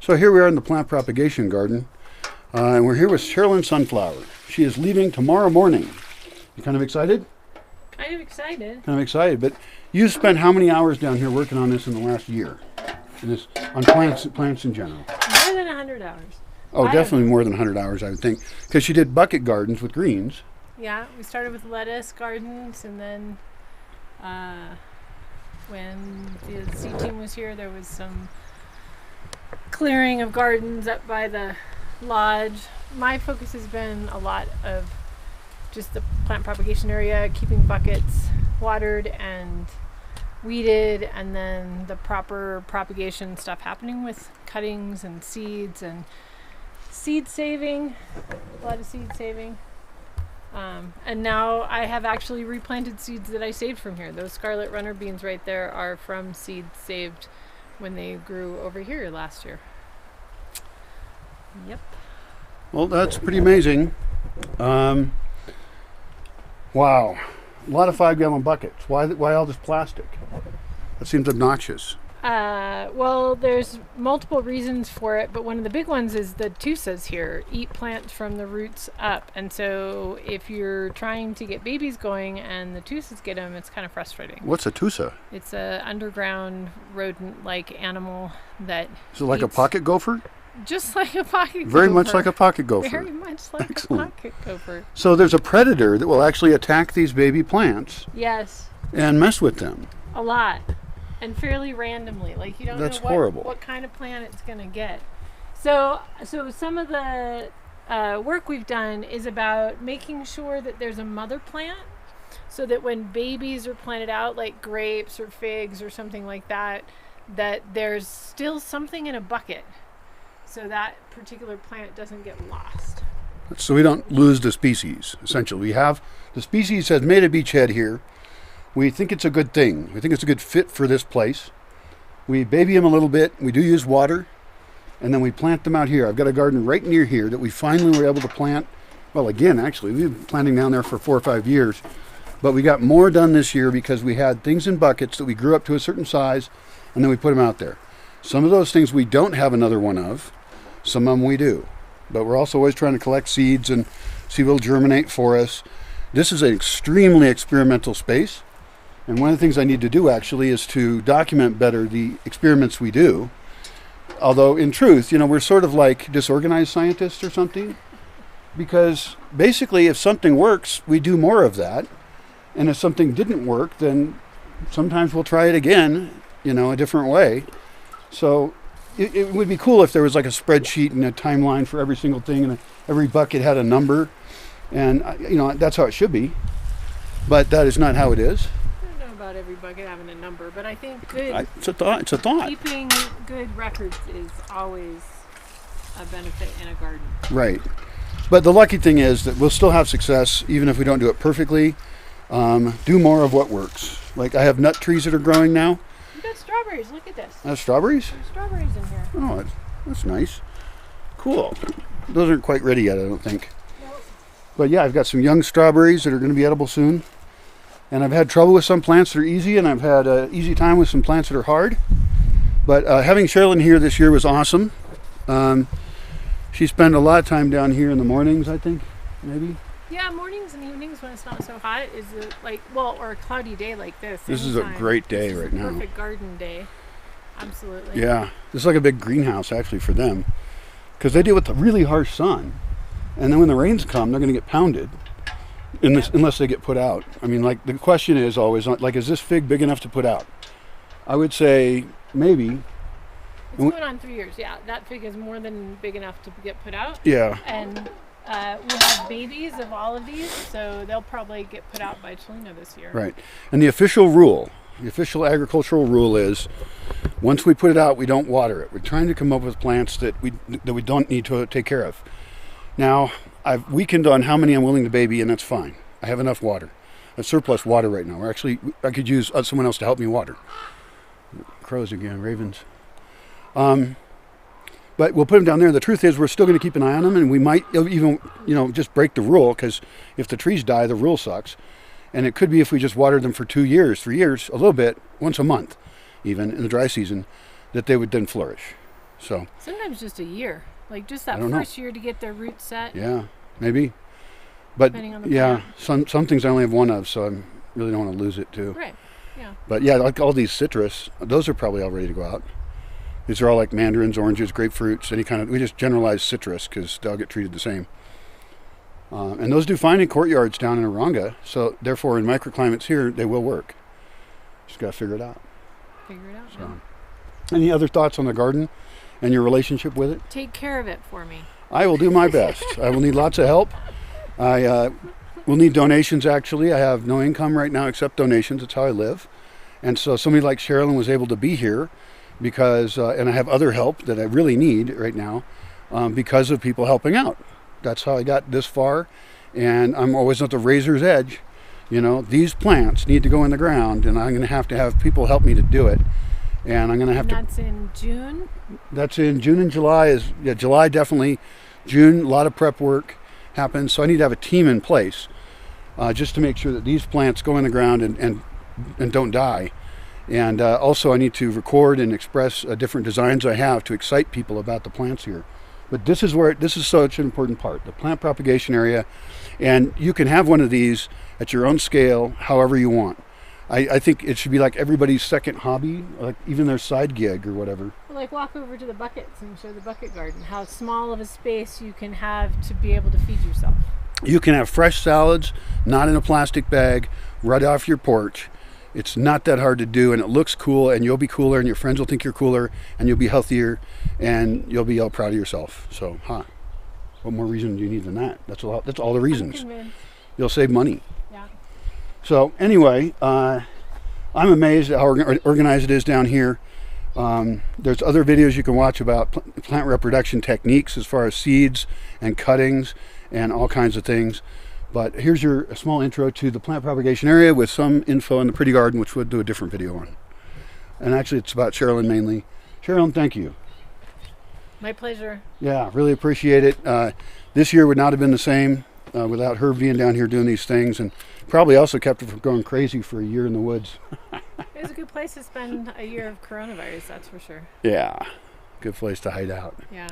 So here we are in the plant propagation garden, and we're here with Sherilyn Sunflower. She is leaving tomorrow morning. You kind of excited? Kind of excited. Kind of excited, but you spent how many hours down here working on this in the last year? On plants in general? More than 100 hours. Oh, definitely more than 100 hours, I would think, because she did bucket gardens with greens. Yeah, we started with lettuce gardens, and then when the seed team was here, there was some clearing of gardens up by the lodge. My focus has been a lot of just the plant propagation area, keeping buckets watered and weeded, and then the proper propagation stuff happening with cuttings and seeds and seed saving, a lot of seed saving. And now I have actually replanted seeds that I saved from here. Those scarlet runner beans right there are from seeds saved when they grew over here last year. Yep. Well, that's pretty amazing. Wow. A lot of 5-gallon buckets. Why all this plastic? That seems obnoxious. Well, there's multiple reasons for it, but one of the big ones is the tusas here eat plants from the roots up. And so if you're trying to get babies going and the tusas get them, it's kind of frustrating. What's a tusa? It's a underground rodent-like animal that Is it like a pocket gopher? Just like a pocket gopher. Very much like a pocket gopher. Very much like Excellent. a pocket gopher. So there's a predator that will actually attack these baby plants Yes, and mess with them. a lot. And fairly randomly. Like you don't That's know horrible. what kind of plant it's going to get. So some of the work we've done is about making sure that there's a mother plant, so that when babies are planted out, like grapes or figs or something like that, that there's still something in a bucket, so that particular plant doesn't get lost. So we don't lose the species, essentially. We have, the species has made a beachhead here. We think it's a good thing. We think it's a good fit for this place. We baby them a little bit. We do use water. And then we plant them out here. I've got a garden right near here that we finally were able to plant. Well, again, actually, we've been planting down there for 4 or 5 years. But we got more done this year because we had things in buckets that we grew up to a certain size, and then we put them out there. Some of those things we don't have another one of. Some of them we do. But we're also always trying to collect seeds and see what will germinate for us. This is an extremely experimental space. And one of the things I need to do actually is to document better the experiments we do. Although in truth, we're sort of like disorganized scientists or something. Because basically if something works, we do more of that. And if something didn't work, then sometimes we'll try it again, a different way. So it would be cool if there was like a spreadsheet and a timeline for every single thing, and every bucket had a number. And, that's how it should be. But that is not how it is. About every bucket having a number, but I think it's a thought. Keeping good records is always a benefit in a garden. Right. But the lucky thing is that we'll still have success even if we don't do it perfectly. Do more of what works. Like I have nut trees that are growing now. You got strawberries. Look at this. Strawberries? There's strawberries in here. Oh, that's nice. Cool. Those aren't quite ready yet, I don't think. Nope. But yeah, I've got some young strawberries that are going to be edible soon. And I've had trouble with some plants that are easy, and I've had an easy time with some plants that are hard. But having Sherilyn here this year was awesome. She spent a lot of time down here in the mornings, I think, maybe. Yeah, mornings and evenings when it's not so hot is or a cloudy day like this. This is a great day right now. Perfect garden day. Absolutely. Yeah, this is like a big greenhouse actually for them, because they deal with the really harsh sun, and then when the rains come, they're going to get pounded. Unless they get put out. I mean, like the question is always like, is this fig big enough to put out? I would say maybe. It's going on 3 years. Yeah, that fig is more than big enough to get put out. Yeah. And we'll have babies of all of these, so they'll probably get put out by Chelina this year. Right. And the official agricultural rule is, once we put it out, we don't water it. We're trying to come up with plants that we don't need to take care of. Now, I've weakened on how many I'm willing to baby, and that's fine. I have enough water. I have surplus water right now. I could use someone else to help me water. Crows again, ravens. But we'll put them down there. The truth is we're still going to keep an eye on them, and we might even, just break the rule, because if the trees die, the rule sucks. And it could be if we just watered them for 2 years, 3 years, a little bit, once a month, even in the dry season, that they would then flourish. So sometimes just a year, like just that I don't know. first year to get their roots set. yeah, maybe. But Depending on the yeah, plant. some things I only have one of, so I really don't want to lose it too. Right. Yeah. But yeah, like all these citrus, those are probably all ready to go out. These are all like mandarins, oranges, grapefruits, any kind of. We just generalize citrus because they all get treated the same. And those do fine in courtyards down in Aranga. So therefore, in microclimates here, they will work. Just got to figure it out. Figure it out. So, Yeah. any other thoughts on the garden and your relationship with it? Take care of it for me. I will do my best. I will need lots of help. I will need donations, actually. I have no income right now except donations. That's how I live. And so somebody like Sherilyn was able to be here because, and I have other help that I really need right now because of people helping out. That's how I got this far. And I'm always at the razor's edge. You know, these plants need to go in the ground, and I'm going to have people help me to do it. And I'm going to have to. That's in June? That's in June and July. July definitely. June, a lot of prep work happens. So I need to have a team in place just to make sure that these plants go in the ground and don't die. And also I need to record and express different designs I have to excite people about the plants here. But this is such an important part, the plant propagation area. And you can have one of these at your own scale, however you want. I think it should be like everybody's second hobby, like even their side gig or whatever. Well, like walk over to the buckets and show the bucket garden, how small of a space you can have to be able to feed yourself. You can have fresh salads, not in a plastic bag, right off your porch. It's not that hard to do, and it looks cool, and you'll be cooler, and your friends will think you're cooler, and you'll be healthier, and you'll be all proud of yourself. So, what more reason do you need than that? That's all the reasons. I'm convinced. You'll save money. Yeah. So anyway, I'm amazed at how organized it is down here. There's other videos you can watch about plant reproduction techniques as far as seeds and cuttings and all kinds of things. But here's a small intro to the plant propagation area with some info on the pretty garden, which we'll do a different video on. And actually it's about Sherilyn mainly. Sherilyn, thank you. My pleasure. Yeah, really appreciate it. This year would not have been the same without her being down here doing these things, and probably also kept her from going crazy for a year in the woods. It was a good place to spend a year of coronavirus, that's for sure. Yeah, good place to hide out. Yeah.